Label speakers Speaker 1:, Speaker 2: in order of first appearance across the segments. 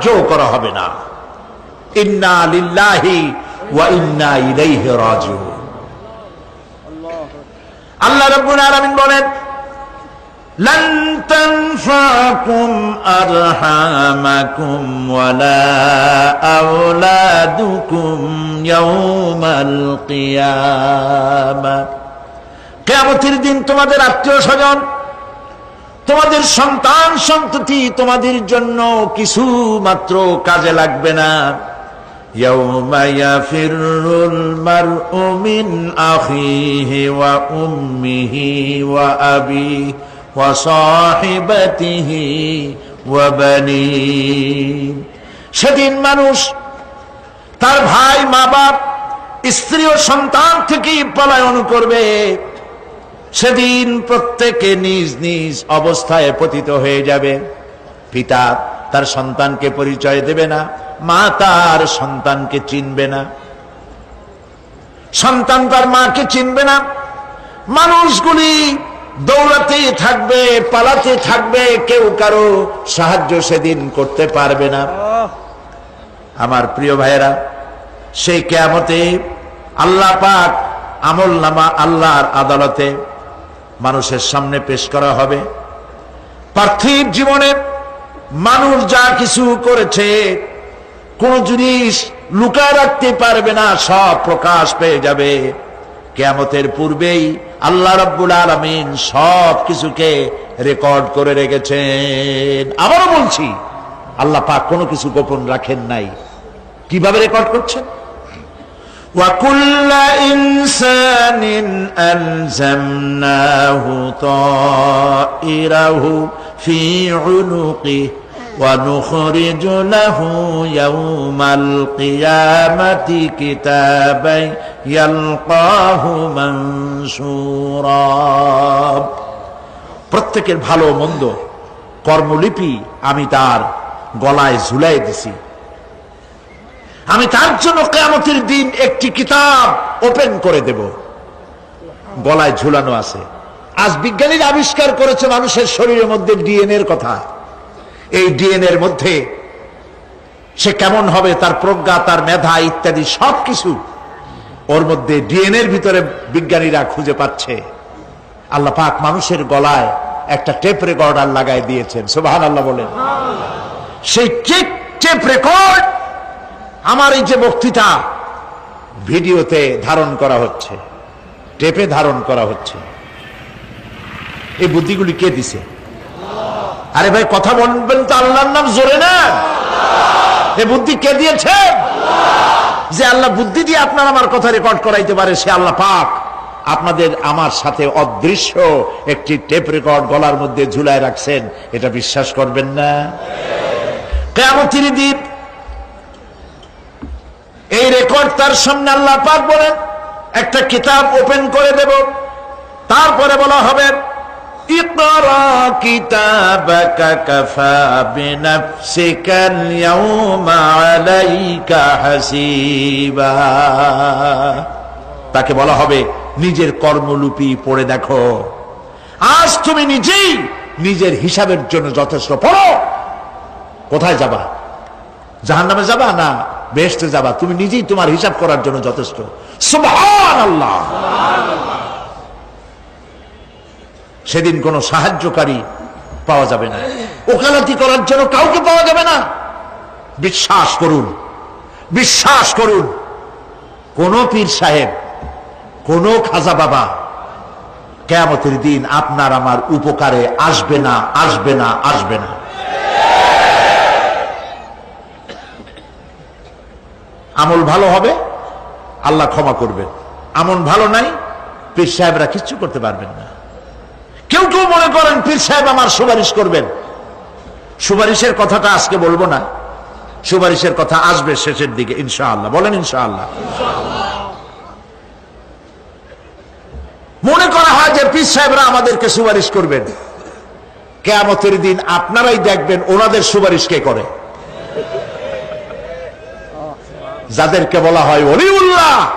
Speaker 1: করা হবে না। ইন্না লিল্লাহি ওয়া ইন্না ইলাইহি রাজিউন। আল্লাহ রাব্বুল আলামিন বলেন, লান তানফাকুম আরহামাকুম ওয়ালা আওলাদুকুম ইয়াউমাল কিয়ামাহ। কিয়ামতের দিন তোমাদের আত্মীয়-স্বজন, তোমাদের সন্তান সন্ততি তোমাদের জন্য কিছু মাত্র কাজে লাগবে না। ইয়াউমা ইয়াফিরুল মারউ মিন আখিহি ওয়া উম্মিহি ওয়া আবিহি ওয়া সাহিবাতিহি ওয়া বানিহি। সেদিন মানুষ তার ভাই, মা বাপ, স্ত্রী ও সন্তান থেকে পলায়ন করবে। সেদিন প্রত্যেকে নিজ নিজ অবস্থায় পতিত হয়ে যাবে। পিতা তার সন্তানকে পরিচয় দেবে না, মা তার সন্তানকে চিনবে না, সন্তান তার মাকে চিনবে না। মানুষগুলি দৌড়াতে থাকবে, পালাতে থাকবে, কেউ কারো সাহায্য সেদিন করতে পারবে না। আমার প্রিয় ভাইয়েরা, সেই কিয়ামতে আল্লাহ পাক আমলনামা আল্লাহর আদালতে মানুষের সামনে পেশ করা হবে। পার্থিব জীবনে মানুষ যা কিছু করেছে কোন জিনিস লুকায় রাখতে পারবে না, সব প্রকাশ পেয়ে যাবে। কিয়ামতের পূর্বেই আল্লাহ রাব্বুল আলামিন সব কিছুকে রেকর্ড করে রেখেছেন। আবারও বলছি, আল্লাহ পাক কোনো কিছু গোপন রাখেন নাই। কিভাবে রেকর্ড করছেন? وَكُلَّ إِنسَانٍ أَلْزَمْنَاهُ طَائِرَهُ فِي عُنُقِهِ وَنُخْرِجُ لَهُ يَوْمَ الْقِيَامَةِ كِتَابًا يَلْقَاهُ مَنشُورًا। প্রত্যেকের ভালো মন্দ কর্মলিপি আমি তার গলায় ঝুলাই দিছি। আমি তার জন্য কিয়ামতের দিন একটি কিতাব ওপেন করে দেব, গলায় ঝুলানো আছে। আজ বিজ্ঞানীরা আবিষ্কার করেছে মানুষের শরীরের মধ্যে ডিএনএ এর কথা। এই ডিএনএ এর মধ্যে সে কেমন হবে, তার প্রজ্ঞা, তার মেধা ইত্যাদি সবকিছু ওর মধ্যে ডিএনএ এর ভিতরে বিজ্ঞানীরা খুঁজে পাচ্ছে। আল্লাহ পাক মানুষের গলায় একটা টেপ রেকর্ডার লাগাই দিয়েছেন। সুবহানাল্লাহ বলেন। সেই টেপ রেকর্ড আমার এই যে বক্তৃতা ভিডিওতে ধারণ করা হচ্ছে, টেপে ধারণ করা হচ্ছে। এই বুদ্ধিগুলি কে দিছে? আরে ভাই কথা বলবেন তো, আল্লাহর নাম জোরে না। এই বুদ্ধি কে দিয়েছে? যে আল্লাহ বুদ্ধি দিয়ে আপনার আমার কথা রেকর্ড করাইতে পারে, সে আল্লাহ পাক আপনাদের আমার সাথে অদৃশ্য একটি টেপ রেকর্ড গলার মধ্যে ঝুলায় রাখছেন। এটা বিশ্বাস করবেন না? কিয়ামতের দিন এই রেকর্ড তার সামনে আল্লাহ পাক বলেন একটা কিতাব ওপেন করে দেব। তারপরে বলা হবে, ইকরা কিতাবাকা কাফা বিনাফসিকাল ইয়াউমা আলাইকা হাসিবা। তাকে বলা হবে, নিজের কর্মলিপি পড়ে দেখো। আজ তুমি নিজেই নিজের হিসাবের জন্য যথেষ্ট। পড়ো। কোথায় যাবা? জাহান্নামে যাবা না বেহেশতে যাবা? তুমি নিজেই তোমার হিসাব করার জন্য যথেষ্ট। সুবহানাল্লাহ। সেদিন কোনো সাহায্যকারী পাওয়া যাবে না, ওকালতি করার জন্য কাউকে পাওয়া যাবে না। বিশ্বাস করুন, বিশ্বাস করুন, কোন পীর সাহেব, কোন খাজা বাবা কিয়ামতের দিন আপনার আমার উপকারে আসবে না, আসবে না, আসবে না। আমল ভালো হবে, আল্লাহ ক্ষমা করবেন। আমল ভালো নাই, পীর সাহেবরা কিচ্ছু করতে পারবেন না। কেউ কেউ মনে করেন পীর সাহেব আমার সুপারিশ করবেন। সুপারিশের কথাটা আজকে বলবো না, সুপারিশের কথা আসবে শেষের দিকে ইনশাআল্লাহ। বলেন ইনশাআল্লাহ। মনে করা হয় যে পীর সাহেবরা আমাদেরকে সুপারিশ করবেন। কিয়ামতের দিন আপনারাই দেখবেন ওনাদের সুপারিশ কে করে। যাদেরকে বলা হয় ওলিউল্লাহ,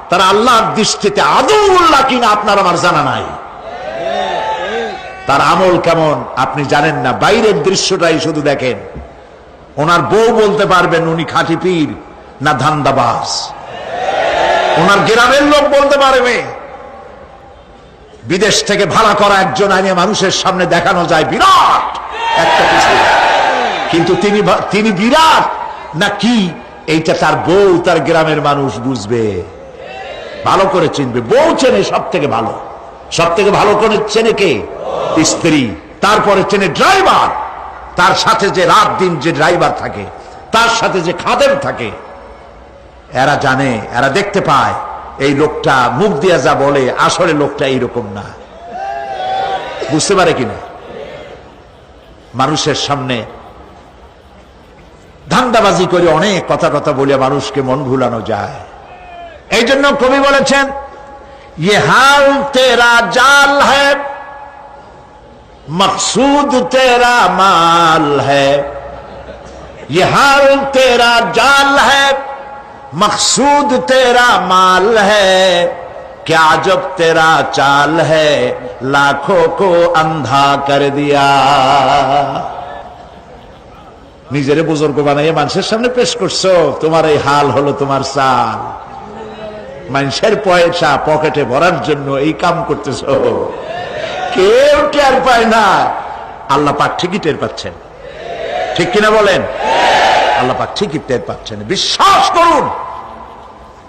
Speaker 1: তারা আল্লাহর দৃষ্টিতে আদৌল্লাহ কিনা আপনার আমার জানা নাই। তার আমল কেমন আপনি জানেন না, বাইরের দৃশ্যটাই শুধু দেখেন। ওনার বউ বলতে পারবেন উনি খাঁটি পীর না ধান্দাবাজ। ওনার গ্রামের লোক বলতে পারবে। বিদেশ থেকে ভাড়া করা একজন আইনে মানুষের সামনে দেখানো যায় বিরাট একটা কিছু, কিন্তু তিনি বিরাট না কি এইটা তার বউ তার গ্রামের মানুষ বুঝবে, ভালো করে চিনবে। বউ চেনে সব থেকে ভালো, সব থেকে ভালো করে চেনে কে? স্ত্রী। তারপরে চেনে ড্রাইভার, তার সাথে যে রাত দিন যে ড্রাইভার থাকে, তার সাথে যে খাদেম থাকে। এরা জানে, এরা দেখতে পায় এই লোকটা মুখ দিয়া যা বলে আসলে লোকটা এইরকম না। বুঝতে পারে কিনা? মানুষের সামনে ধান্দাবাজি করে অনেক কথা বলে মানুষকে মন ভুলানো যায়। এই জন্য কবি বলেছেন, ये हाल तेरा जाल है मकसूद तेरा माल है, ये हाल तेरा जाल है मकसूद तेरा माल है, क्या जब तेरा चाल है लाखों को अंधा कर दिया। নিজেরে বুজুর্গ বানাইয়ে মানুষের সামনে পেশ করছো, তোমার এই হাল হলো তোমার চাল। মানুষের পয়সা পকেটে ভরার জন্য এই কাম করতেছ, কেউ টের পায় না। আল্লাহ পাক ঠিকই টের পাচ্ছেন, ঠিক কিনা বলেন? আল্লাহ পাক ঠিকই টের পাচ্ছেন। বিশ্বাস করুন,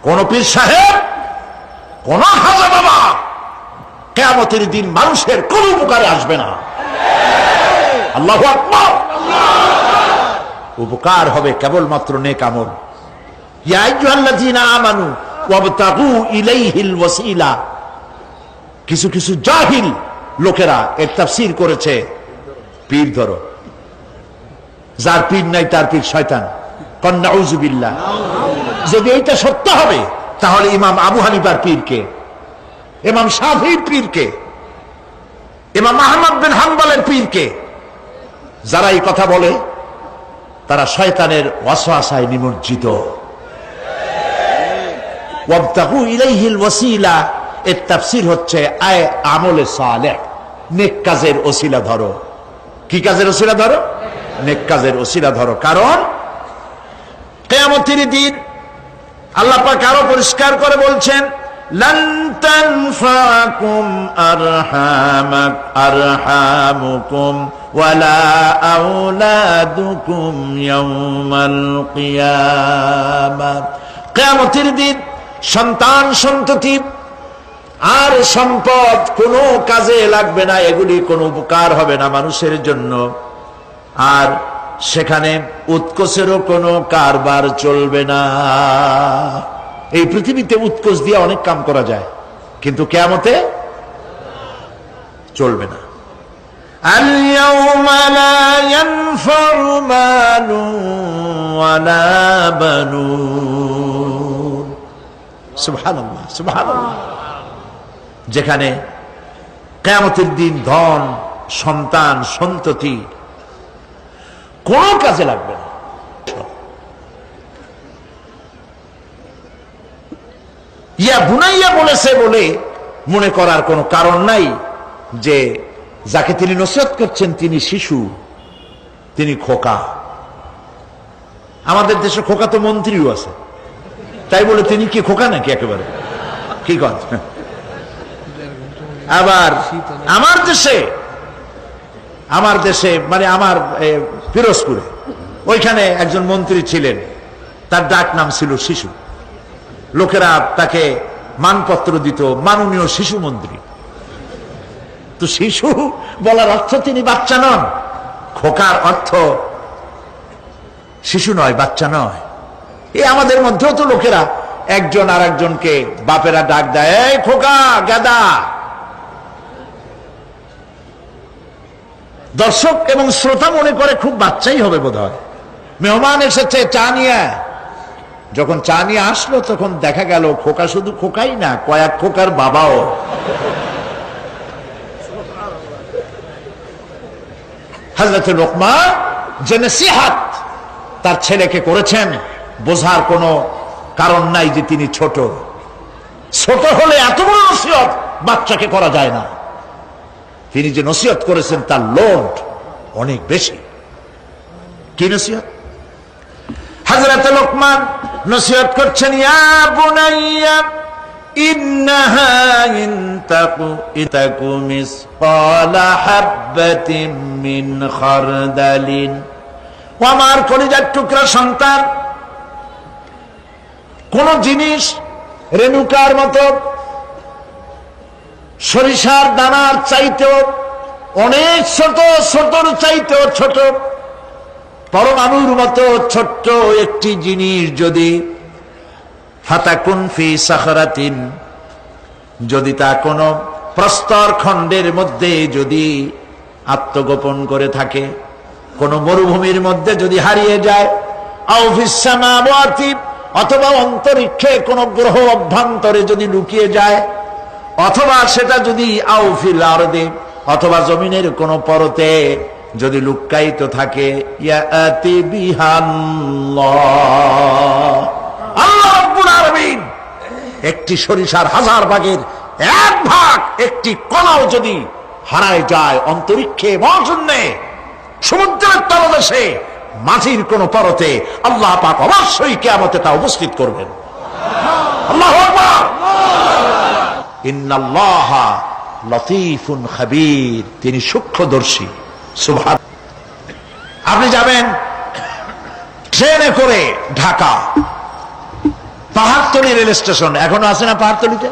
Speaker 1: কোন পীর সাহেব, কোন খাজা বাবা কিয়ামতের দিন মানুষের কোন উপকারে আসবে না। আল্লাহু আকবার। উপকার হবে কেবলমাত্র নেক আমল। ইয়া আইয়ুহাল্লাযীনা আমানু ওয়াবতাগু ইলাইহিল ওয়াসিলা। কিছু কিছু জাহিল লোকেরা এর তাফসীর করেছে, পীর ধরো, যার পীর নাই তার পীর শয়তান। নাউযু বিল্লাহ। যদি এইটা সত্য হবে তাহলে ইমাম আবু হানিফার পীরকে, ইমাম শাফিঈর পীরকে, ইমাম আহমদ বিন হাম্বলের পীরকে, যারা এই কথা বলে তারা শয়তানের ওয়াসওয়াসায় নিমজ্জিত। ওয়াবতাগু ইলাইহিল ওয়াসিলা এর তাফসীর হচ্ছে আয় আমলে সালেহ, নেক কাজের ওসিলা ধরো। কি কাজের ওসিলা ধরো? নেক কাজের ওসিলা ধরো। কারণ কিয়ামতের দিন আল্লাহ পাক আরো পরিষ্কার করে বলছেন, লান তানফাকুম আরহামুকুম ওয়ালা আওলাদুকুম ইয়াউমাল কিয়ামাহ। কিয়ামতের দিন সন্তান সন্ততি আর সম্পদ কোনো কাজে লাগবে না, এগুলি কোনো উপকার হবে না মানুষের জন্য। আর সেখানে উৎকোচেরও কোনো কারবার চলবে না। এই পৃথিবীতে উৎকোচ দিয়ে অনেক কাম করা যায়, কিন্তু কিয়ামতে চলবে না। আল ইয়াউমা লা ইয়ানফাউ মালুন ওয়ালা বানুন। সুবহানাল্লাহ, সুবহানাল্লাহ। যেখানে কিয়ামতের দিন ধন, সন্তান, সন্ততি কোনো কাজে লাগবে না। ইয়া বুনাইয়া বলেছে বলে মনে করার কোনো কারণ নাই যে যাকে তিনি নসিহত করছেন তিনি শিশু, তিনি খোকা। আমাদের দেশে খোকা তো মন্ত্রীও আছে, তাই বলে তিনি কি খোকা নাকি? একেবারে কি কথা। আবার আমার দেশে মানে আমার পিরোজপুরে ওইখানে একজন মন্ত্রী ছিলেন, তার ডাক নাম ছিল শিশু। লোকেরা তাকে মানপত্র দিত মাননীয় শিশু মন্ত্রী। তো শিশু বলার অর্থ তিনি বাচ্চা নন, খোকার অর্থ শিশু নয়, বাচ্চা নয়। এই আমাদের মধ্যেও তো লোকেরা একজন আর একজনকে বাপেরা ডাক দেয়, এই খোকা, গাদা। দর্শক এবং শ্রোতা মনে করে খুব বাচ্চাই হবে বোধ হয়। মেহমান এসেছে চা নিয়ে, যখন চা নিয়ে আসলো তখন দেখা গেল খোকা শুধু খোকাই না, কয়েক খোকার বাবাও। হযরত লোকমান যে নসিহত তার ছেলেকে করেছেন, বোঝার কোনো কারণ নাই যে তিনি ছোট। ছোট হলে এত বড় নসিহত বাচ্চাকে করা যায় না। তিনি যে নসিহত করেছেন তার লোড অনেক বেশি। কি নসিহত? হযরত লোকমান নসিহত করছেন, ইয়া বুনাইয়া ইন্নাহা ইন তাকু মিসকালা হাববাতিন মিন খারদালিন। ও আমার কলিজার টুকরা সন্তান, কোন জিনিস রেণুকার মতো, সরিষার দানার চাইতেও অনেক ছোট, ছোটর চাইতেও ছোট, পরমাণুর মতো ছোট্ট একটি জিনিস যদি ফাতাকুন ফি সাখরাতিন, যদি তা কোনো প্রস্তর খণ্ডের মধ্যে যদি আত্মগোপন করে থাকে, কোন মরুভূমির মধ্যে যদি হারিয়ে যায়, আও ফিস সামাওয়াতি, অথবা অন্তরিক্ষে কোন গ্রহ অভ্যন্তরে যদি লুকিয়ে যায়, অথবা সেটা যদি আও ফিল আরদে, অথবা জমিনের কোন পরতে যদি লুক্কায়িত থাকে, ইয়াতি বিহাল্লাহ, আল্লাহ রাব্বুল আলামিন একটি সরিষার 1000 ভাগের 1 ভাগ, একটি কণাও যদি হারায় যায় অন্তরিক্ষে, মহাশূন্যে, সমুদ্রের তলদেশে, মাটির কোন পরতে, আল্লাহ পাক অবশ্যই কিয়ামতে তা উপস্থিত করবেন। আল্লাহু আকবার। ইন্নাল্লাহা লতীফুন খাবীর, তিনি সূক্ষ্মদর্শী। সুবহান। আপনি যাবেন ট্রেনে করে ঢাকা, পাহাড়তলী রেল স্টেশন, এখনো আছে না পাহাড়তলীতে?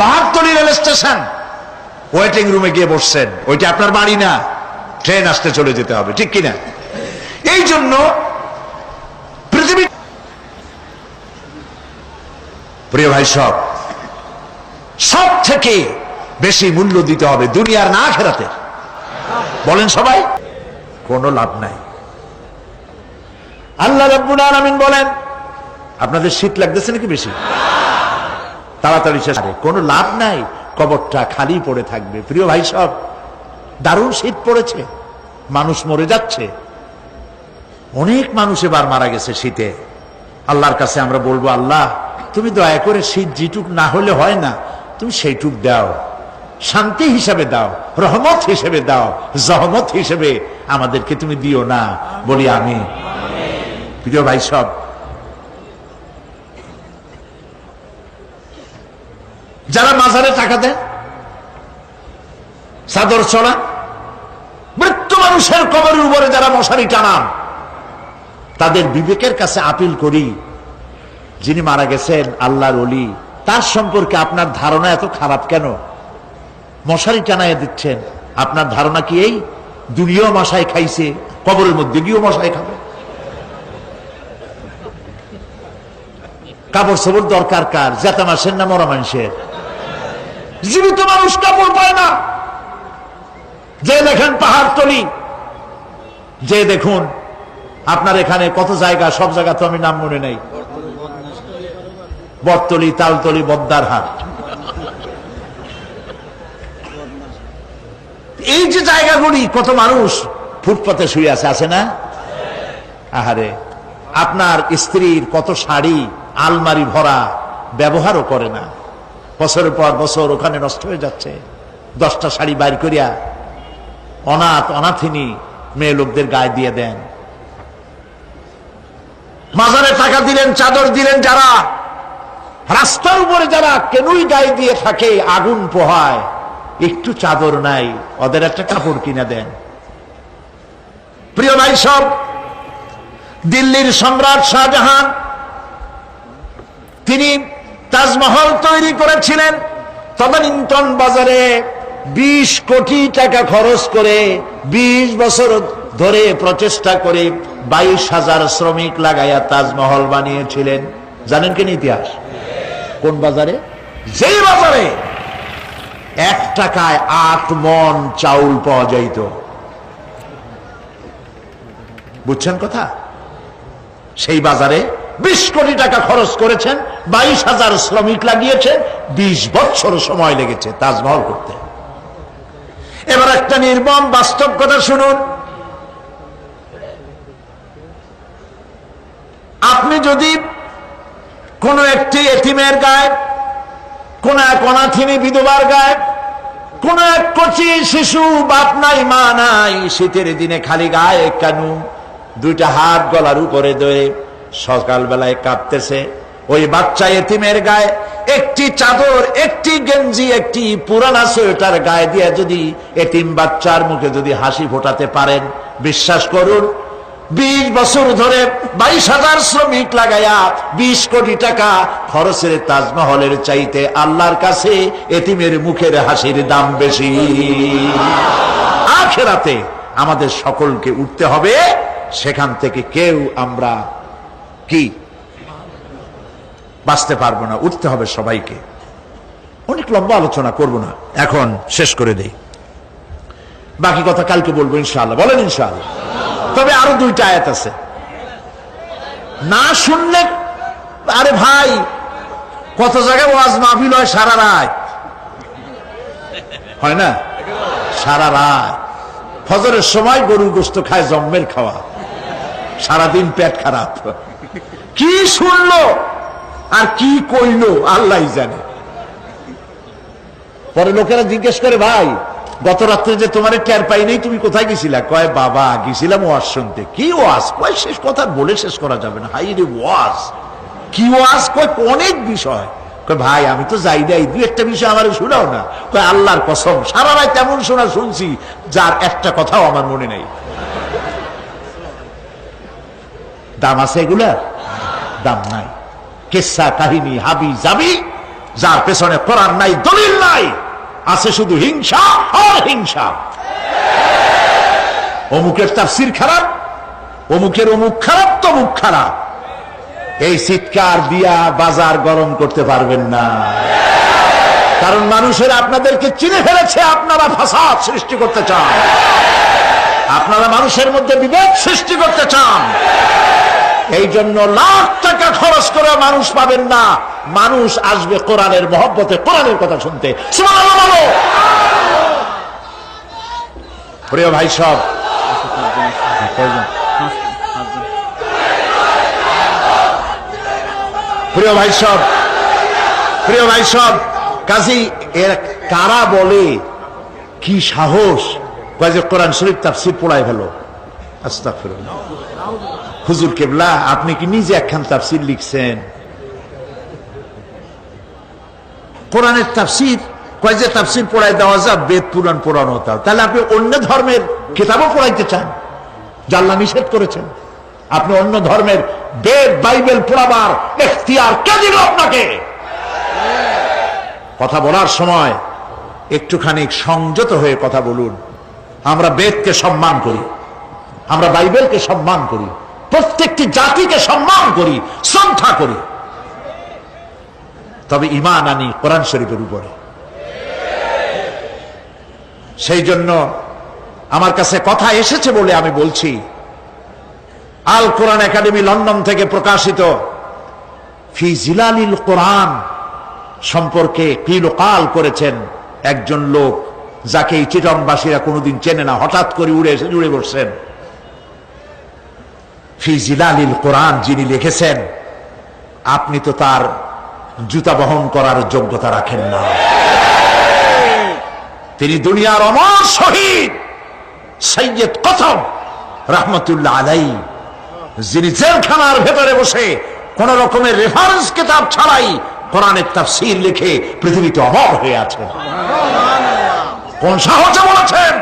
Speaker 1: পাহাড়তলী রেল স্টেশন, ওয়েটিং রুমে গিয়ে বসছেন, ওইটা আপনার বাড়ি না, ট্রেন আসতে চলে যেতে হবে, ঠিক কিনা? এই জন্য পৃথিবী, প্রিয় ভাই, সব থেকে বেশি মূল্য দিতে হবে দুনিয়ার না আখিরাতের। বলেন সবাই, কোনো লাভ নাই। আল্লাহ রাব্বুল আলামিন বলেন, আপনাদের শীত লাগতেছে নাকি বেশি? তাড়াতাড়ি শেষ, কোনো লাভ নাই, কবরটা খালি পড়ে থাকবে। প্রিয় ভাই, দারুণ শীত পড়েছে, মানুষ মরে যাচ্ছে, অনেক মানুষ এবার মারা গেছে শীতে। আল্লাহর কাছে আমরা বলবো, আল্লাহ তুমি দয়া করে শীত যেটুক না হলে হয় না, তুমি সেইটুক দাও, শান্তি হিসাবে দাও, রহমত হিসেবে দাও, জহমত হিসেবে আমাদেরকে তুমি দিও না। বলি আমিন। প্রিয় ভাই, যারা মাজারে টাকা দেয়, চাদর চড়া, মৃত্যু মানুষের কবরের উপরে যারা মশারি টানান, তাদের বিবেকের কাছে আপিল করি, যিনি মারা গেছেন আল্লাহর ওলি, তার সম্পর্কে আপনার ধারণা এত খারাপ কেন? মশারি টানায় দিচ্ছেন, আপনার ধারণা কি এই দুনিয়াও মশাই খাইছে, কবরের মধ্যে গিয়েও মশাই খাবে? কাপড় চোপড় দরকার কার? জেতা মাসের না মরা মানুষের? জীবিত মানুষ কাপড় পায় না। যে দেখেন পাহাড়তলী, যে দেখুন আপনার এখানে কত জায়গা, সব জায়গা তো আমি নাম মনে নাই, বটতলী, তালতলী, বদ্দারহাট, এই যে জায়গাগুলি, কত মানুষ ফুটপাতে শুয়ে আছে না? আহারে, আপনার স্ত্রীর কত শাড়ি আলমারি ভরা, ব্যবহারও করে না, বছরের পর বছর ওখানে নষ্ট হয়ে যাচ্ছে। 10টা শাড়ি বাইর করিয়া অনাথিনী মেয়ে লোকদের গায়ে দিয়ে দেন। মাজারে টাকা দিলেন, চাদর দিলেন, যারা রাস্তার উপরে যারা কেনই গায়ে দিয়ে থাকে, আগুন পোহায়, একটু চাদর নাই, ওদের একটা কাপড় কিনে দেন। প্রিয় ভাই, দিল্লির সম্রাট শাহজাহান, তিনি তাজমহল তৈরি করেছিলেন। তদানীন্তন বাজারে 20 কোটি টাকা খরচ করে 20 বছর ধরে প্রচেষ্টা করে 22,000 শ্রমিক লাগাইয়া তাজমহল বানিয়েছিলেন। জানেন কেন ইতিহাস? কোন বাজারে? যেই বাজারে 1 টাকায় 8 মণ চাউল পাওয়া যাইত। বুঝছেন কথা? সেই বাজারে 20 কোটি টাকা খরচ করেছেন, 22,000 শ্রমিক লাগিয়েছেন, 20 বছর সময় লেগেছে তাজমহল করতে। এবার একটা নির্মম বাস্তব কথা শুনুন। আপনি যদি কোন একটি এতিমের গায়ে, কোন এক অনাথিনী বিধবার গায়ে, কোন এক কচি শিশু, বাপ নাই মা নাই, শীতের দিনে খালি গায়ে কেন 2টা হাত গলার উপরে ধরে সকালবেলায় কাঁদতেছে। ওই বাচ্চা এতিমের গায়ে একটি চাদর, একটি গেঞ্জি, একটি পুরানা সোয়েটার গায়ে দিয়ে যদি এতিম বাচ্চার মুখে যদি হাসি ফোটাতে পারেন, বিশ্বাস করুন 20 বছর ধরে 22,000 শ্রমিক লাগাইয়া 20 কোটি টাকা খরচের তাজমহলের চাইতে আল্লাহর কাছে এতিমের মুখের হাসির দাম বেশি। আখিরাতে আমাদের সকলকে উঠতে হবে, সেখান থেকে কেউ আমরা কি বাঁচতে পারবো না, উঠতে হবে সবাইকে। অনেক লম্বা আলোচনা করব না, এখন শেষ করে দেই, বাকি কথা কালকে বলবো ইনশাআল্লাহ। বলেন ইনশাআল্লাহ। তবে আরো 2টা আয়াত আছে, না শুনলে, আরে ভাই কত জায়গায় ওয়াজ মাহফিল হয় সারা রাত, হয় না? সারা রাত ফজরের সময় গরুর গোশত খায়, জম্মের খাওয়া, সারাদিন পেট খারাপ, কি শুনলো আর কি কইলো আল্লাহ জানে। পরে লোকেরা জিজ্ঞেস করে, ভাই গত রাত্রে যে তোমার টের পাই নেই, তুমি কোথায় গেছিলা? কয় বাবা গেছিলাম ওয়াজ শুনতে। কি ওয়াজ? কয় শেষ কথা বলে শেষ করা যাবে না। হাই রে ওয়াজ, কি ওয়াজ? কয় অনেক বিষয়। কয় ভাই আমি তো যাই নাই, 2-1টা বিষয় আমার শোনাও না। কয় আল্লাহর কসম সারা রাত তেমন শোনা শুনছি যার একটা কথাও আমার মনে নেই। দাম আছে এগুলা? দাম নাই। কিসসা কাহিনী হাবি যাবি, যার পেছনে কোরআন নাই, দলিল নাই, আছে শুধু হিংসা আর হিংসা। অমুকের তাফসীর খারাপ, অমুকের অমুক খারাপ, তমুক খারাপ, এই চিৎকার দিয়া বাজার গরম করতে পারবেন না। কারণ মানুষের আপনাদেরকে চিনে ফেলেছে, আপনারা ফাসাদ সৃষ্টি করতে চান, আপনারা মানুষের মধ্যে বিভেদ সৃষ্টি করতে চান। এই জন্য লাখ টাকা খরচ করে মানুষ পাবেন না, মানুষ আসবে কোরআনের মহব্বতে, কোরআনের কথা শুনতে। সুবহানাল্লাহ বলো। প্রিয় ভাই সব, প্রিয় ভাই সব, প্রিয় ভাই সব, কাজী এর কারা বলে কি সাহস, কয় যে কোরআন শরীফ তাফসীর পড়ায় ফেলো। আস্তাগফিরুল্লাহ। হুজুর কেবলা আপনি কি নিজে একখান তাফসীর লিখছেন? কোরআনের তাফসীর, কয় যে তাফসীর পড়ায় দেওয়া যায়, বেদ পুরাণ পড়ানো হতো। তাহলে আপনি অন্য ধর্মের কিতাবও পড়াইতে চান, যা আল্লাহ নিষেধ করেছেন? আপনি অন্য ধর্মের বেদ বাইবেল পড়াবার এখতিয়ার কে দিল আপনাকে? কথা বলার সময় একটুখানি সংযত হয়ে কথা বলুন। আমরা বেদকে সম্মান করি, আমরা বাইবেলকে সম্মান করি, প্রত্যেকটি জাতিকে সম্মান করি, শ্রদ্ধা করি, তবে ঈমান আনি কোরআন শরীফের উপরে। সেই জন্য আমার কাছে কথা এসেছে বলে আমি বলছি, আল কোরআন একাডেমি লন্ডন থেকে প্রকাশিত ফি জিলালিল কোরআন সম্পর্কে কিলকাল করেছেন একজন লোক, যাকে এই চিটংবাসীরা কোনোদিন চেনে না, হঠাৎ করে উড়ে এসে জুড়ে বসছেন। ফি জিলালিল কোরআন যিনি লিখেছেন, আপনি তো তার জুতা বহন করার যোগ্যতা রাখেন না। তিনি দুনিয়ার অমর শহীদ সৈয়দ কুতুব রাহমাতুল্লাহ আলাইহি, যিনি জেলখানার ভেতরে বসে কোন রকমের রেফারেন্স কিতাব ছাড়াই কোরআনের তাফসীর লিখে পৃথিবীতে অমর হয়ে আছেন। কোন সাহসে বলেছেন?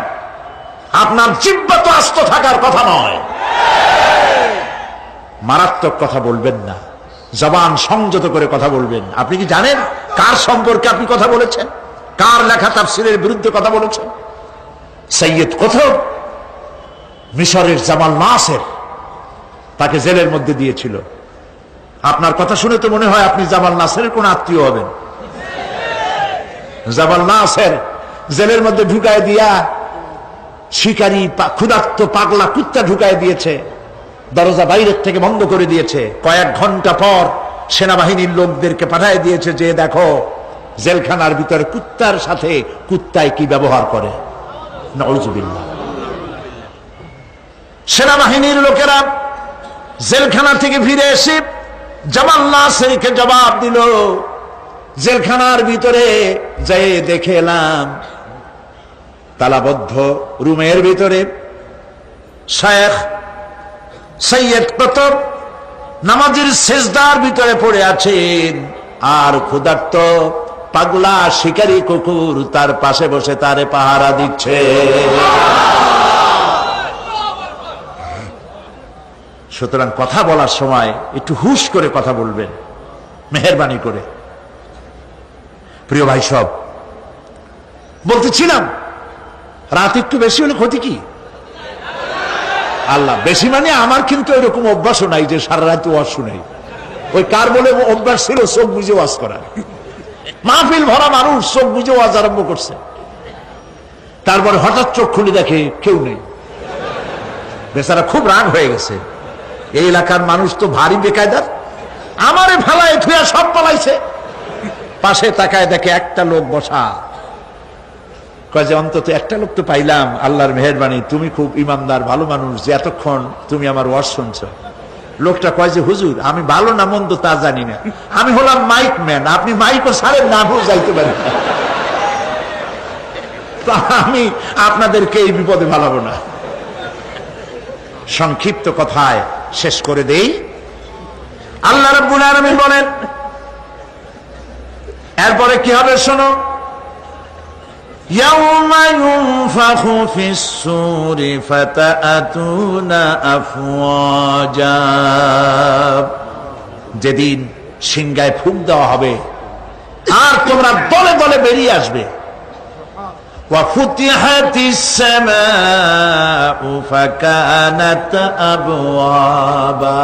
Speaker 1: আপনার জিহ্বা তো আস্ত থাকার কথা নয়। মারাত্মক কথা বলবেন না, জবান সংযত করে কথা বলবেন। আপনি কি জানেন কার সম্পর্কে আপনি কথা বলেছেন? কার লেখা তাফসীরের বিরুদ্ধে কথা বলেছেন? সৈয়দ কুতুব, মিশরের জামাল নাসের তাকে জেলের মধ্যে দিয়েছিল। আপনার কথা শুনে তো মনে হয় আপনি জামাল নাসেরের কোন আত্মীয় হবেন। জামাল নাসের জেলের মধ্যে ঢুকায় দিয়া শিকারী ক্ষুধার্ত পাগলা কুত্তা ঢুকায় দিয়েছে, দরজা বাইরের থেকে বন্ধ করে দিয়েছে। কয়েক ঘন্টা পর সেনাবাহিনীর লোকদেরকে পাঠিয়ে দিয়েছে যে দেখো জেলখানার ভিতরে কুত্তার সাথে কুত্তায় কি ব্যবহার করে। নাউযুবিল্লাহ। সেনাবাহিনীর লোকেরা জেলখানা থেকে ফিরে এসে জামাল নাসেরকে জবাব দিল, জেলখানার ভিতরে যাই দেখে এলাম তালাবদ্ধ রুমের ভিতরে শেখ সৈয়দ কুতুব নামাজের সেজদার ভিতরে পড়ে আছেন, আর ক্ষুধার্ত পাগলা শিকারী কুকুর তার পাশে বসে তারে পাহারা দিচ্ছে। সুতরাং কথা বলার সময় একটু হুশ করে কথা বলবেন, মেহেরবানি করে। প্রিয় ভাই সব, বলতেছিলাম রাত একটু বেশি হলে ক্ষতি কি? আল্লাহ বেশি মানে আমার কিন্তু এরকম অভ্যাসও নাই যে সারা রাত ওয়াজ শুনাই। ওই কার বলে অভ্যাস ছিল চোখ বুঝে ওয়াজ করা। মাহফিল ভরা মানুষ চোখ বুঝে ওয়াজ আরম্ভ করছে, তারপরে হঠাৎ চোখ খুলে দেখে কেউ নেই। বেচারা খুব রাগ হয়ে গেছে, এই এলাকার মানুষ তো ভারী বেকায়দার, আমারে ভালায় থুয়া সব পালাইছে। পাশে তাকায় দেখে একটা লোক বসা, কয় যে অন্তত একটা লোক তো পাইলাম, আল্লাহর মেহেরবানি, তুমি খুব ইমানদার ভালো মানুষ যে এতক্ষণ তুমি আমার ওয়াজ শুনছ। লোকটা কয় যে হুজুর আমি ভালো না মন্দ তা জানি না, আমি হলাম মাইক ম্যান, আপনি মাইকও ছাড়েন না, আমিও যাইতে পারি, তো আমি আপনাদেরকে এই বিপদে ভালাবো না। সংক্ষিপ্ত কথায় শেষ করে দেই, আল্লাহ রাব্বুল আলামিন বলেন এরপরে কি হবে শোনো, ইয়াউমা ইউনফাখু ফিস-সূর ফাতাআতুনা আফওয়াজা, যেদিন সিংহায় ফুঁক দেওয়া হবে আর তোমরা দলে দলে বেরিয়ে আসবে। ওয়া ফুতিহাতিস সামাউ ফাকানাত আবওয়াবা,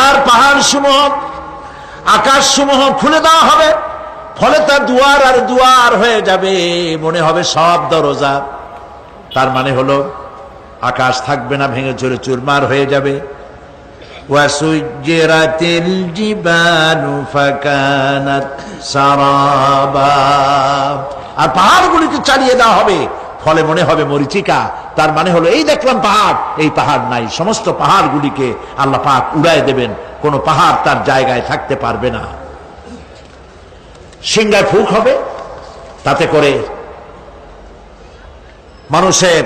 Speaker 1: আর পাহাড় সমূহ আকাশ সমূহ খুলে দেওয়া হবে, ফলে তা দুয়ার আর দুয়ার হয়ে যাবে, মনে হবে সব দরজা। তার মানে হলো আকাশ থাকবে না, ভেঙে চুরে চুরমার হয়ে যাবে। ওয়াসুজ্জিরাতিল জিবালু ফাকানাত সারাবা, আর পাহাড়গুলিকে চালিয়ে দেওয়া হবে, ফলে মনে হবে মরিচিকা। তার মানে হলো এই দেখলাম পাহাড়, এই পাহাড় নাই, সমস্ত পাহাড়গুলিকে আল্লাহ পাক উড়ায় দেবেন, কোন পাহাড় তার জায়গায় থাকতে পারবে না। সিংহায় ফুঁক হবে, তাতে করে মানুষের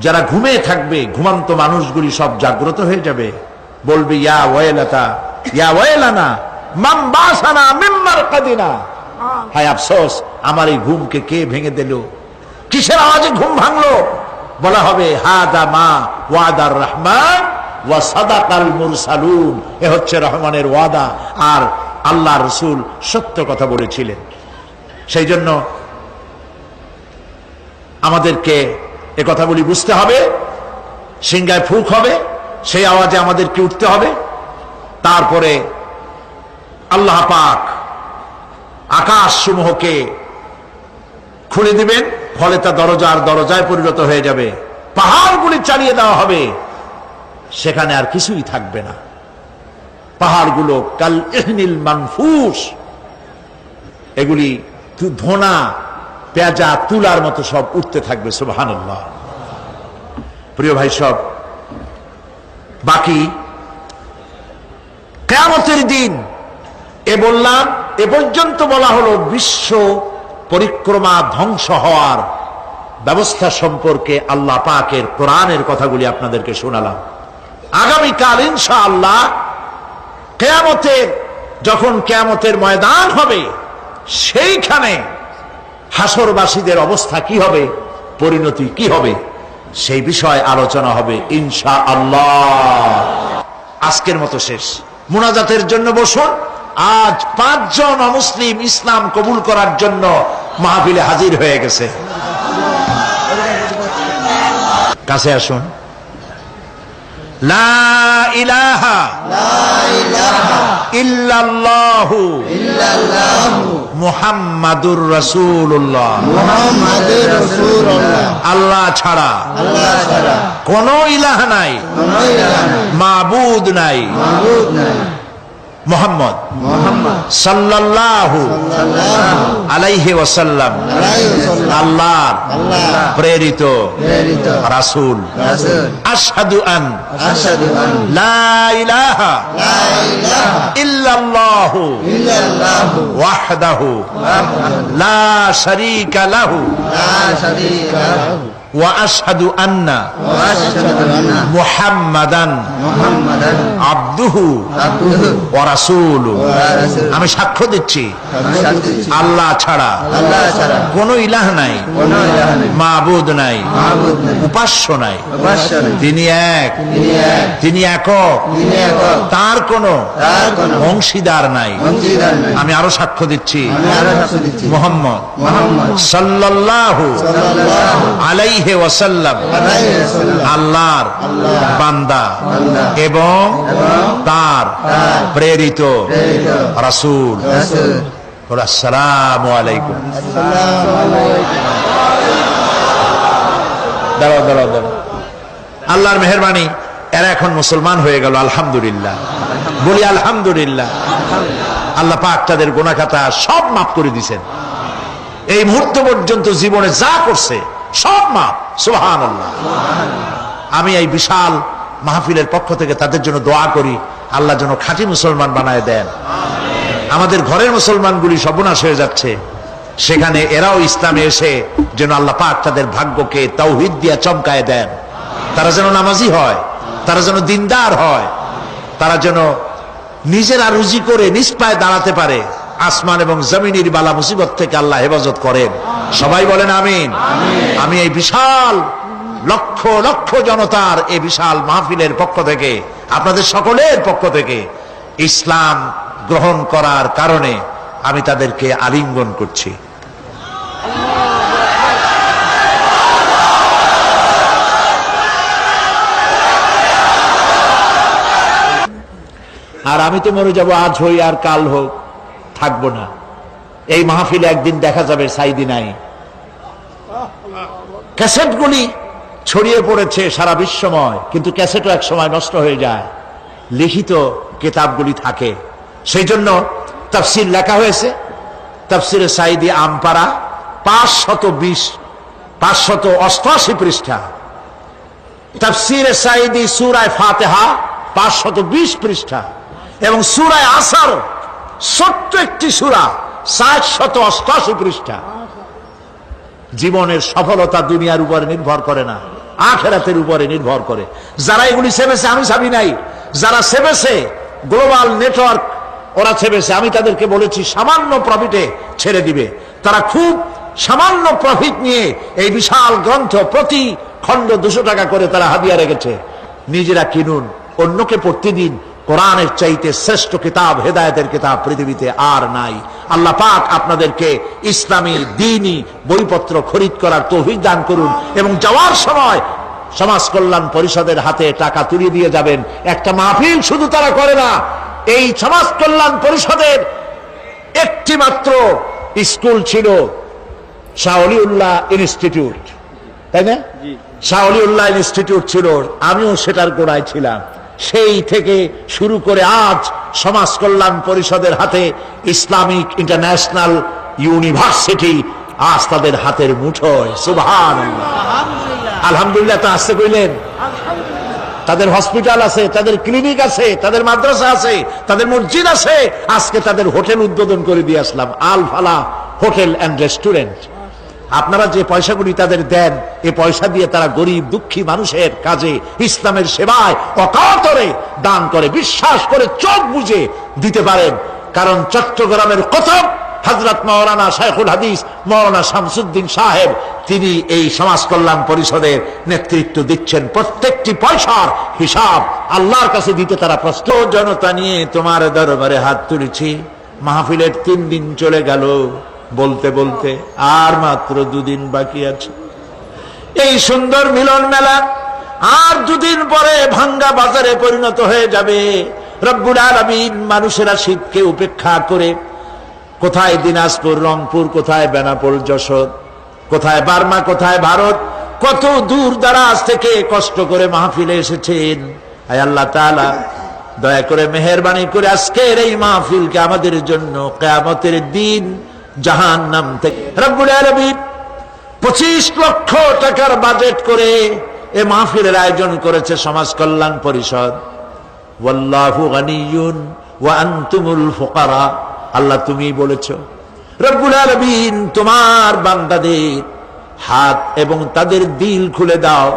Speaker 1: যারা ঘুমিয়ে থাকবে, ঘুমান্ত মানুষগুলি সব জাগ্রত হয়ে যাবে, বলবে ইয়া ওয়াইলাতা ইয়া ওয়াইলানা মান বাসানা মিন মারকাদিনা, হায় আফসোস আমার এই ঘুমকে কে ভেঙে দিল, কিসের আওয়াজে ঘুম ভাঙলো? বলা হবে হাদা মা ওয়াদার রহমান ওয়া সাদাকাল মুরসালুন, এ হচ্ছে রহমানের ওয়াদা আর আল্লাহ রসুল সত্য কথা বলেছিলেন। সেই জন্য আমাদেরকে এ কথাগুলি বুঝতে হবে, সিংহায় ফুঁক হবে, সেই আওয়াজে আমাদেরকে উঠতে হবে। তারপরে আল্লাহ পাক আকাশ সমূহকে খুলে দিবেন, ফলে তা দরজার দরজায় পরিণত হয়ে যাবে, পাহাড়গুলি চালিয়ে দেওয়া হবে, সেখানে আর কিছুই থাকবে না। পাহাড়গুলো কাল ইহনিল মানফুস, এগুলি ধোনা পেঁজা তুলার মতো সব উঠতে থাকবে। সুবহানাল্লাহ। প্রিয় ভাই সব, বাকি কিয়ামতের দিন এ বললাম, এ পর্যন্ত বলা হলো বিশ্ব পরিক্রমা ধ্বংস হওয়ার ব্যবস্থা সম্পর্কে আল্লাহ পাকের কোরআনের কথাগুলি আপনাদেরকে শোনালাম। আগামীকাল ইনশাআল্লাহ কিয়ামতের, যখন কিয়ামতের ময়দান হবে, সেইখানে হাসরবাসীদের অবস্থা কি হবে, পরিণতি কি হবে, সেই বিষয়ে আলোচনা হবে ইনশাআল্লাহ। আজকের মতো শেষ, মুনাজাতের জন্য বসুন। আজ 5 জন অমুসলিম ইসলাম কবুল করার জন্য মাহফিলে হাজির হয়ে গেছে। কাছে আসুন। লা ইলাহা ইল্লাল্লাহু মুহাম্মাদুর রাসূলুল্লাহ, আল্লাহ ছাড়া কোনো ইলাহ নাই, মাবুদ নাই, মুহাম্মদ সাল্লাল্লাহু আলাইহি ওয়াসাল্লাম আল্লাহর প্রেরিত রাসূল। আশহাদু আন লা ইলাহা ইল্লাল্লাহু ওয়াহদাহু লা শারীকা লাহু ওয়া আশহাদু আন্না মুহাম্মাদান আবদুহু ওয়া রাসূলুহু, আমি সাক্ষ্য দিচ্ছি আল্লাহ ছাড়া কোনো ইলাহ নাই, মাবুদ নাই, উপাস্য নাই, তিনি এক, তিনি একক, তার কোনো অংশীদার নাই। আমি আরো সাক্ষ্য দিচ্ছি মুহাম্মদ সাল্লাল্লাহু আলাইহি ওয়াসাল্লাম আল্লাহর বান্দা এবং তার প্রেরিত রাসূল। আসসালামু আলাইকুম। দাঁড়াও দাঁড়াও দাঁড়াও, আল্লাহর মেহেরবানি এরা এখন মুসলমান হয়ে গেল, আলহামদুলিল্লাহ। বলি আলহামদুলিল্লাহ। আল্লাহ পাক তাদের গুনাহ খাতা সব মাফ করে দিয়েছেন। এই মুহূর্ত পর্যন্ত জীবনে যা করছে সব মাফ, সুবহানাল্লাহ। আমি এই বিশাল মাহফিলের পক্ষ থেকে তাদের জন্য দোয়া করি, আল্লাহ যেন খাঁটি মুসলমান বানায় দেন। আমাদের ঘরের মুসলমানগুলি সর্বনাশ হয়ে যাচ্ছে, সেখানে এরাও ইসলামে এসে যেন আল্লাহ পাক তাদের ভাগ্যকে তাওহীদ দিয়া চমকায় দেন। তারা যেন নামাজি হয়, তারা যেন দিনদার হয়, তারা যেন নিজেরা রুজি করে নিজ পায়ে দাঁড়াতে পারে। আসমান এবং জমিনের বালা মুসিবত থেকে আল্লাহ হেফাজত করেন। সবাই বলেন আমিন। আমি এই বিশাল লক্ষ লক্ষ জনতার এই বিশাল মাহফিলের পক্ষ থেকে, আপনাদের সকলের পক্ষ থেকে ইসলাম গ্রহণ করার কারণে আমি তাদেরকে আলিঙ্গন করছি। আর আমি তো মরে যাব, আজ হই আর কাল হোক, থাকবো না। এই মাহফিলে একদিন দেখা যাবে সাইদি নাই। ক্যাসেটগুলি ছড়িয়ে পড়েছে সারা বিশ্বময়, কিন্তু ক্যাসেটও এক সময় নষ্ট হয়ে যায়, লিখিত কিতাবগুলি থাকে। সেই জন্য তাফসীর লেখা হয়েছে, তাফসীরে সাইদি আমপারা 588 পৃষ্ঠা, তাফসীরে সাইদি সূরা ফাতিহা 520 পৃষ্ঠা, এবং সূরা আসর ছোট্ট একটি সূরা 788 পৃষ্ঠা। জীবনের সফলতা দুনিয়ার উপরে নির্ভর করে না, আখিরাতের উপরে নির্ভর করে। যারা এগুলি ছেপেছে, আমি ছাবি নাই, যারা ছেপেছে গ্লোবাল নেটওয়ার্ক, ওরা ছেপেছে। আমি তাদেরকে বলেছি সামান্য প্রফিটে ছেড়ে দিবে। তারা খুব সামান্য প্রফিট নিয়ে এই বিশাল গ্রন্থ প্রতি খণ্ড 200 টাকা করে তারা হাদিয়া রেখেছে। নিজেরা কিনুন, অন্যকে পড়তে দিন। কোরআনের চাইতে শ্রেষ্ঠ কিতাব, হেদায়েতের কিতাব পৃথিবীতে আর নাই। আল্লাহ পাক আপনাদেরকে ইসলামী দ্বীনি বইপত্র খরিদ করার তৌফিক দান করুন, এবং যাওয়ার সময় সমাজ কল্যাণ পরিষদের হাতে টাকা তুলে দিয়ে যাবেন। একটা মাহফিল শুধু তারা করে না, এই সমাজ কল্যাণ পরিষদের একটি মাত্র স্কুল ছিল, শাহ ওলিউল্লাহ ইনস্টিটিউট, তাই না? শাহ ওলিউল্লাহ ইনস্টিটিউট ছিল, আমিও সেটার গোড়ায় ছিলাম। সেই থেকে শুরু করে আজ সমাজ কল্যাণ পরিষদের হাতে ইসলামিক ইন্টারন্যাশনাল ইউনিভার্সিটি আজ তাদের হাতের মুঠোয়। সুবহানাল্লাহ, আলহামদুলিল্লাহ। তো আসতে কইলেন, তাদের হসপিটাল আছে, তাদের ক্লিনিক আছে, তাদের মাদ্রাসা আছে, তাদের মসজিদ আছে। আজকে তাদের হোটেল উদ্বোধন করে দিয়ে আসলাম, আল ফালা হোটেল অ্যান্ড রেস্টুরেন্ট। আপনারা যে পয়সাগুলি তাদের দেন, এই পয়সা দিয়ে তারা গরিব দুঃখী মানুষের কাজে, ইসলামের সেবায় অকাতরে দান করে, বিশ্বাস করে চোখ বুজে দিতে পারেন। কারণ চট্টগ্রামের কতব হযরত মাওলানা শাইখুল হাদিস মাওলানা শামসুদ্দিন সাহেব, তিনি এই সমাজ কল্যাণ পরিষদের নেতৃত্ব দিচ্ছেন। প্রত্যেকটি পয়সার হিসাব আল্লাহর কাছে দিতে তারা প্রস্তুত। জনতা নিয়ে তোমার দরবারে হাত তুলেছি, মাহফিলের 3 দিন চলে গেল, বলতে বলতে আর মাত্র 2 দিন বাকি আছে। এই সুন্দর মিলন মেলা আর 2 দিন পরে ভাঙ্গা বাজারে পরিণত হয়ে যাবে। রব্বুল আলামিন মানুষেরা শীতকে উপেক্ষা করে, কোথায় দিনাজপুর, রংপুর, কোথায় বেনাপোল, যশোর, কোথায় বার্মা, কোথায় ভারত, কত দূর দারাজ থেকে কষ্ট করে মাহফিলে এসেছেন। আয় আল্লাহ তাআলা দয়া করে মেহেরবানি করে আজকের এই মাহফিলকে আমাদের জন্য কিয়ামতের দিন জাহান্নাম থেকে, রব্বুল আলামিন 25 লক্ষ টাকার বাজেট করে এই মাহফিলের আয়োজন করেছে সমাজ কল্যাণ পরিষদ। ওয়াল্লাহু গানিয়্যুন ওয়া আনতুমুল ফুকারা। আল্লাহ তুমি বলেছো, রব্বুল আলামিন তোমার বান্দাদের হাত এবং তাদের দিল খুলে দাও,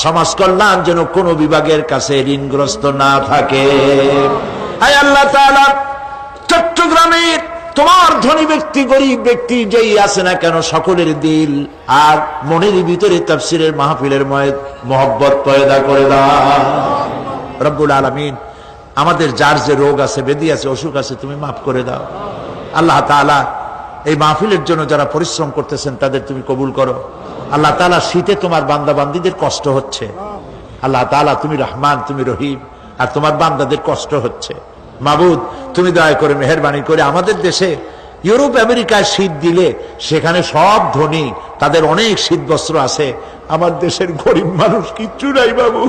Speaker 1: সমাজ কল্যাণ যেন কোনো বিভাগের কাছে ঋণগ্রস্ত না থাকে। হায় আল্লাহ তাআলা, চট্টগ্রামের তোমার ধনী ব্যক্তি গরিব ব্যক্তি যেই আছে না কেন, সকলের দিল আর মনের ভিতরে তাফসীরের মাহফিলের মহব্বত পয়দা করে দাও রব্বুল আলামিন। আমাদের যার যে রোগ আছে, ব্যাধি আছে, অসুখ আছে, তুমি মাফ করে দাও আল্লাহ তাআলা। এই মাহফিলের জন্য যারা পরিশ্রম করতেছেন তাদের তুমি কবুল করো আল্লাহ তাআলা। শীতে তোমার বান্দা বান্দীদের কষ্ট হচ্ছে আল্লাহ তাআলা, তুমি রহমান, তুমি রহিম, আর তোমার বান্দাদের কষ্ট হচ্ছে মাবুদ। তুমি দয়া করে মেহেরবানি করে আমাদের দেশে, ইউরোপ আমেরিকায় শীত দিলে সেখানে সব ধনী, তাদের অনেক শীত বস্ত্র আছে, আমার দেশের গরিব মানুষ কিচ্ছু নাই বাবু।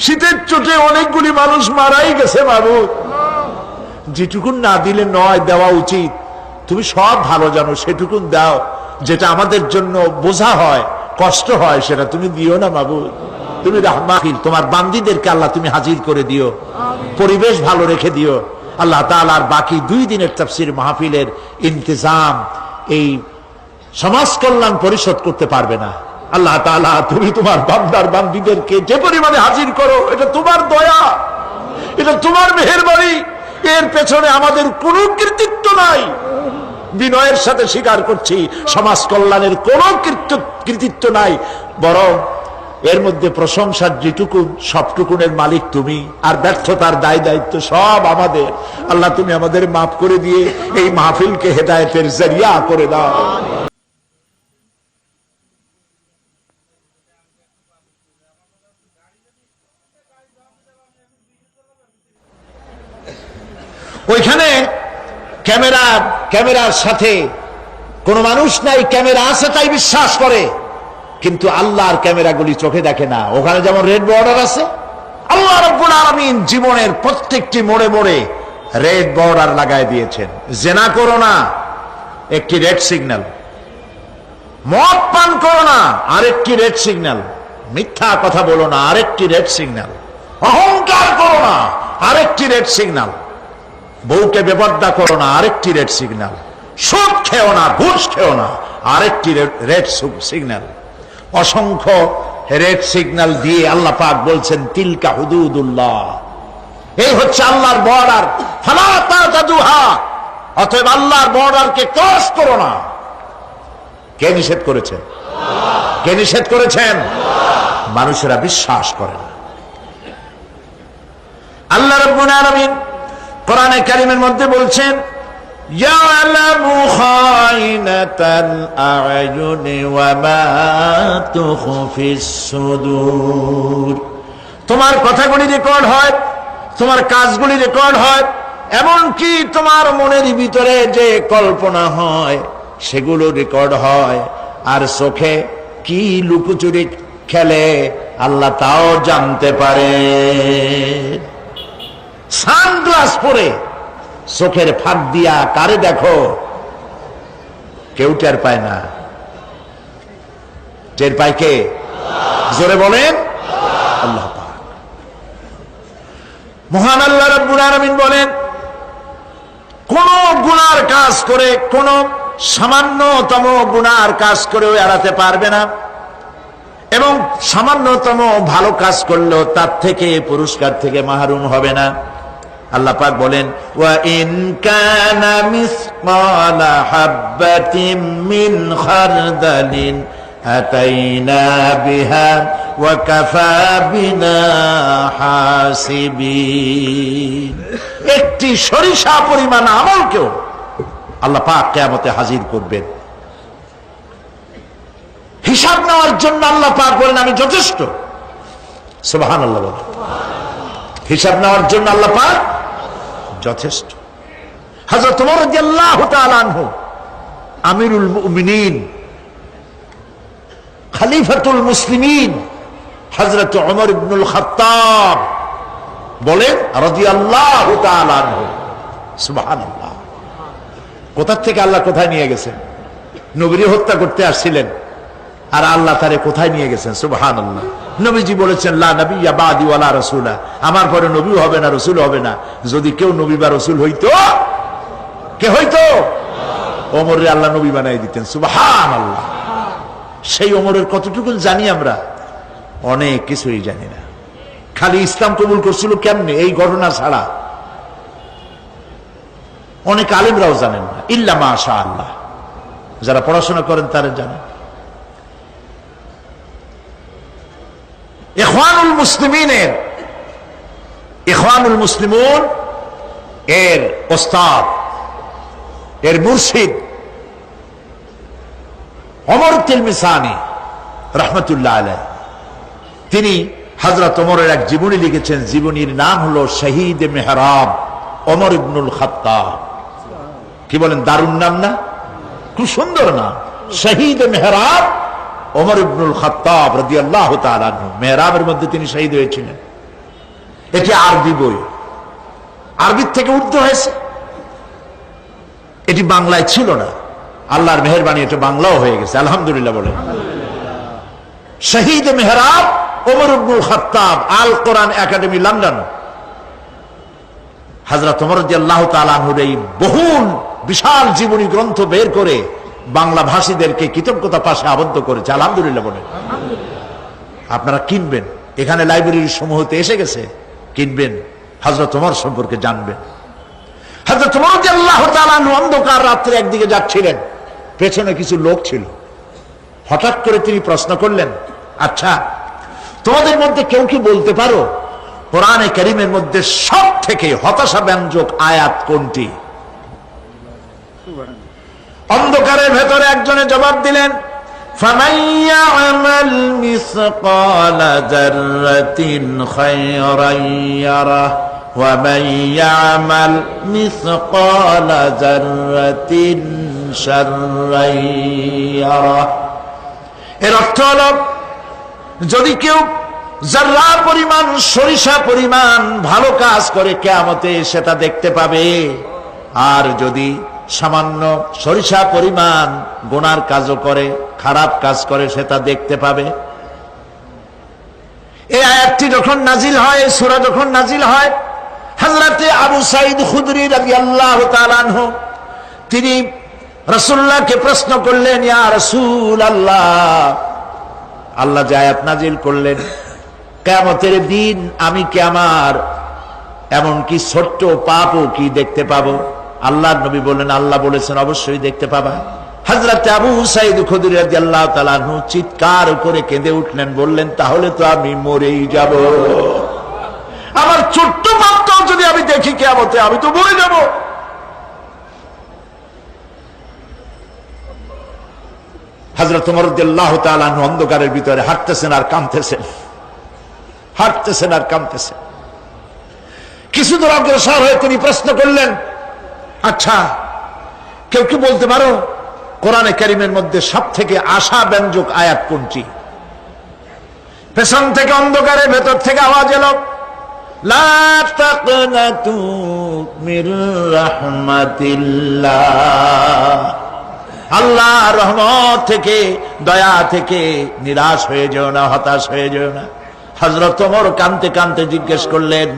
Speaker 1: শীতের চোটে অনেকগুলি মানুষ মারাই গেছে মাবুদ। যেটুকুন না দিলে নয়, দেওয়া উচিত। তুমি সব ভালো জানো, সেটুকুন দাও। যেটা আমাদের জন্য বোঝা হয়, কষ্ট হয়, সেটা তুমি দিও না মাবুদ। তুমি রাহমাতিল, তোমার বান্দীদেরকে আল্লাহ তুমি হাজির করে দিও, পরিবেশ ভালো রেখে দিও আল্লাহ তাআলা। আর বাকি 2 দিনের তাফসীর মাহফিলের ইন্তজাম এই সমাজ কল্যাণ পরিষদ করতে পারবে না আল্লাহ তাআলা। তুমি তোমার বান্দার বান্দীদেরকে যে পরিমাণে হাজির করো, এটা তোমার দয়া, এটা তোমার মেহেরবানি। এর পেছনে আমাদের কোনো কৃতিত্ব নাই। বিনয়ের সাথে স্বীকার করছি, সমাজ কল্যাণের কোনো কৃতিত্ব নাই, বরং এর মধ্যে প্রশংসার যেটুকুন, সবটুকুনের মালিক তুমি, আর ব্যর্থতার দায় দায়িত্ব সব আমাদের আল্লাহ। তুমি আমাদের মাফ করে দিয়ে এই মাহফিলকে হেদায়েতের জরিয়া করে দাও। ওইখানে ক্যামেরার সাথে কোনো মানুষ নাই, ক্যামেরা আছে তাই বিশ্বাস করে, কিন্তু আল্লাহর ক্যামেরাগুলি চোখে দেখে না। ওখানে যেমন রেড বর্ডার আছে, আল্লাহ রাব্বুল আলামিন জীবনের প্রত্যেকটি মোড়ে মোড়ে রেড বর্ডার লাগায় দিয়েছেন। জেনা করো না, একটি রেড সিগন্যাল। মদ পান করো না, আরেকটি রেড সিগন্যাল। মিথ্যা কথা বলো না, আরেকটি রেড সিগন্যাল। অহংকার করো না, আরেকটি রেড সিগন্যাল। বউকে বেপরদা করো না, আরেকটি রেড সিগন্যাল। সুদ খেও না, ঘুষ খেও না, আরেকটি রেড সিগন্যাল। অসংখ্য রেড সিগন্যাল দিয়ে আল্লাহ পাক বলছেন, তিলকা হুদুদুল্লাহ, এই হচ্ছে আল্লাহর বর্ডার, ফালা তাতাদুহা, অতএব আল্লাহর বর্ডারকে ক্রস করো না। কে নিষেধ করেছেন? কে নিষেধ করেছেন? মানুষেরা বিশ্বাস করে না। আল্লাহ রাব্বুল আলামিন কোরআনে কারীমের মধ্যে বলছেন, ইয়ালামু খাইনাতাল আ'য়ুনি ওয়া মা তুখফিস সুদূর। তোমার কথাগুলি রেকর্ড হয়, তোমার কাজগুলি রেকর্ড হয়, এমনকি তোমার মনের ভিতরে যে কল্পনা হয় সেগুলো রেকর্ড হয়। আর চোখে কি লুকোচুরি খেলে আল্লাহ তাও জানতে পারে। সানগ্লাস পরে চোখের ফাঁক দিয়া কারে দেখো, কেউ টের পায় না। টের পায় কে? জোরে বলেন আল্লাহ পাক। মহান আল্লাহ রাব্বুল আলামিন বলেন, কোন গুনার কাজ করে, কোন সামান্যতম গুনার কাজ করেও এড়াতে পারবে না, এবং সামান্যতম ভালো কাজ করলেও তার থেকে, পুরস্কার থেকে মাহরুম হবে না। আল্লাহ পাক বলেন, ওয়া ইন কানা মিসকালা হাববাতিন মিন খারদালিন আতাইনা বিহা ওয়া কাফা বিনা হাসিবিন। একটি সরিষা পরিমাণ আমলকেও আল্লাহ পাক কিয়ামতে হাজির করবেন। হিসাব নেওয়ার জন্য আল্লাহ পাক বলেন, আমি যথেষ্ট। সুবহানাল্লাহ বলেন। হিসাব নেওয়ার জন্য আল্লাহ পাক যথেষ্ট। হযরত ওমর রাদিয়াল্লাহু তাআলা আনহু, আমিরুল মুমিনিন, খলিফাতুল মুসলিমিন, হযরত ওমর ইবনুল খাত্তাব বলেন রাদিয়াল্লাহু তাআলা আনহু, সুবহানাল্লাহ। কোথা থেকে আল্লাহ কোথায় নিয়ে গেছেন? নবীকে হত্যা করতে আসছিলেন, আর আল্লাহ তারে কোথায় নিয়ে গেছেন? সুবহানাল্লাহ। নবীজি বলেছেন, লা নবিয়্যা বাদি ওয়ালা রাসূলা, আমার পরে নবী হবে না, রাসূল হবে না। যদি কেউ নবী বা রাসূল হইতো, কে হইতো? ওমর রে আল্লাহ নবী বানাই দিতেন। সুবহানাল্লাহ। সেই ওমরের কতটুকু জানি আমরা? অনেক কিছুই জানি না। খালি ইসলাম কবুল করছিল কেমনে, এই ঘটনা ছাড়া অনেক আলেমরাও জানেন না, ইল্লা মাশা আল্লাহ, যারা পড়াশোনা করেন তারা জানেন। ইখওয়ানুল মুসলিমিনের, ইখওয়ানুল মুসলিমুন এর ওস্তাদ, এর মুর্শিদ ওমর তিলমিসানি রাহমাতুল্লাহ আলাইহি, তিনি হযরত ওমরের এক জীবনী লিখেছেন। জীবনীর নাম হলো শহীদ মেহরাব ওমর ইবনুল খাত্তাব। কি বলেন, দারুণ নাম না? খুব সুন্দর নাম, শহীদ মেহরাব ওমর ইবনুল খাত্তাব রাদিয়াল্লাহু তাআলা আনহু। মেহরাবের মধ্যে তিনি শহীদ হয়েছিলেন। এটি আরবি বই, আরবির থেকে উর্দু হয়েছে। এটি বাংলায় ছিল না, আল্লাহর মেহেরবানি এটা বাংলাও হয়ে গেছে, আলহামদুলিল্লাহ বলেন। শহীদ মেহরাব ওমর ইবনুল খাত্তাব, আল কোরআন একাডেমি, লন্ডন। হযরত ওমর রাদিয়াল্লাহু তাআলা আনহুর এই বহুল বিশাল জীবনী গ্রন্থ বের করে বাংলা ভাষীদেরকে কৃতজ্ঞতা পাশে আবদ্ধ করেছে, আলহামদুলিল্লাহ বলেন। আপনারা কিনবেন, এখানে লাইব্রেরির সমূহতে এসে গেছে, কিনবেন, হযরত ওমর সম্পর্কে জানবেন। হযরত ওমর রাদিয়াল্লাহু তাআলা আনহু অন্ধকার রাত্রে একদিকে যাচ্ছিলেন, পেছনে কিছু লোক ছিল। হঠাৎ করে তিনি প্রশ্ন করলেন, আচ্ছা তোমাদের মধ্যে কেউ কি বলতে পারো কোরআনে কারীমের মধ্যে সব থেকে হতাশা ব্যঞ্জক আয়াত কোনটি? অন্ধকারের ভেতরে একজনে জবাব দিলেন, ফামান ইয়ামাল মিসকালা যাররাতিন খায়রান ইয়ারাহ ওয়া মান ইয়ামাল মিসকালা যাররাতিন শাররান ইয়ারাহ। এর অর্থ হলো, যদি কেউ যারা পরিমাণ, সরিষা পরিমাণ ভালো কাজ করে কিয়ামতে সেটা দেখতে পাবে, আর যদি সামান্য সরিষা পরিমাণ গুনার কাজও করে, খারাপ কাজ করে, সেটা দেখতে পাবে। এই আয়াতটি যখন নাজিল হয়, সূরা যখন নাজিল হয়, হযরতে আবু সাঈদ খুদরি রাদিয়াল্লাহু তাআলা আনহু তিনি রাসূলুল্লাহকে প্রশ্ন করলেন, ইয়া রাসূলুল্লাহ, আল্লাহ যে আয়াত নাজিল করলেন, কিয়ামতের দিন আমি কি আমার এমনকি ছোট্ট পাপও কি দেখতে পাবো? আল্লাহর নবী বললেন, আল্লাহ বলেছেন অবশ্যই দেখতে পাবা। হযরত আবু সাঈদ খুদরি রাদিয়াল্লাহু তাআলা আনহু চিৎকার করে কেঁদে উঠলেন, বললেন, তাহলে তো আমি মরেই যাব, আমার ছোট্ট পাপটাও যদি আমি দেখি কিয়ামতে, আমি তো মরে যাব। হযরত ওমর রাদিয়াল্লাহু তাআলা আনহু অন্ধকারের ভিতরে হাঁটতেছেন আর কাঁদতেছেন, হাঁটতেছেন আর কাঁদতেছেন। কিছু দূর অগ্রসর হয়ে তিনি প্রশ্ন করলেন, আচ্ছা কেউ কি বলতে পারো কোরআনে কারীমের মধ্যে সব থেকে আশা ব্যঞ্জক আয়াত কোনটি? পেছন থেকে অন্ধকারের ভেতর থেকে আওয়াজ এলো, লা তাকনাতু মির রাহমাতিল্লাহ, আল্লাহর রহমত থেকে, দয়া থেকে নিরাশ হয়ে যেও না, হতাশ হয়ে যেও না। হযরত ওমর কাঁদতে কাঁদতে জিজ্ঞেস করলেন,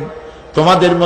Speaker 1: তোমাদের